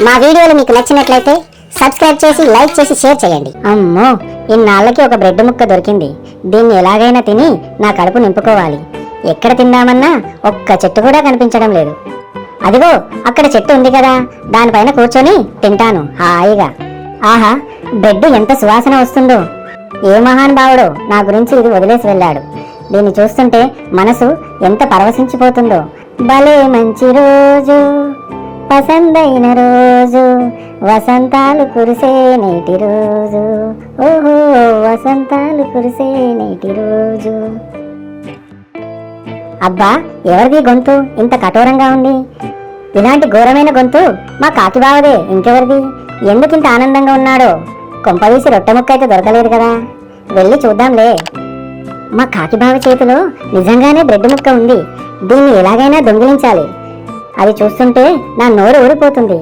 మా వీడియోలు మీకు నచ్చినట్లయితే సబ్స్క్రైబ్ చేసి లైక్ చేసి షేర్ చేయండి. అమ్మో, ఇన్నాళ్ళకి ఒక బ్రెడ్ ముక్క దొరికింది. దీన్ని ఎలాగైనా తిని నా కడుపు నింపుకోవాలి. ఎక్కడ తిందామన్నా ఒక్క చెట్టు కూడా కనిపించడం లేదు. అదిగో అక్కడ చెట్టు ఉంది కదా, దానిపైన కూర్చొని తింటాను హాయిగా. ఆహా, బ్రెడ్ ఎంత సువాసన వస్తుందో! ఏ మహానుభావుడో నా గురించి ఇది వదిలేసి వెళ్ళాడు. దీన్ని చూస్తుంటే మనసు ఎంత పరవశించిపోతుందో. భలే మంచి రోజు, పసందైన రోజు, వసంతాలు కురిసే నేటి రోజు, ఓహో వసంతాలు కురిసే నేటి రోజు. అబ్బా, ఎవరిది గొంతు ఇంత కఠోరంగా ఉంది? ఇలాంటి ఘోరమైన గొంతు మా కాకిబావదే, ఇంకెవరిది? ఎందుకింత ఆనందంగా ఉన్నాడో? కొంపదీసి రొట్టె ముక్క అయితే దొరకలేదు కదా, వెళ్ళి చూద్దాంలే. మా కాకిబావ చేతిలో నిజంగానే బ్రెడ్ ముక్క ఉంది. దీన్ని ఎలాగైనా దొంగిలించాలి. అది చూస్తుంటే నా నోరు ఊరిపోతుంది.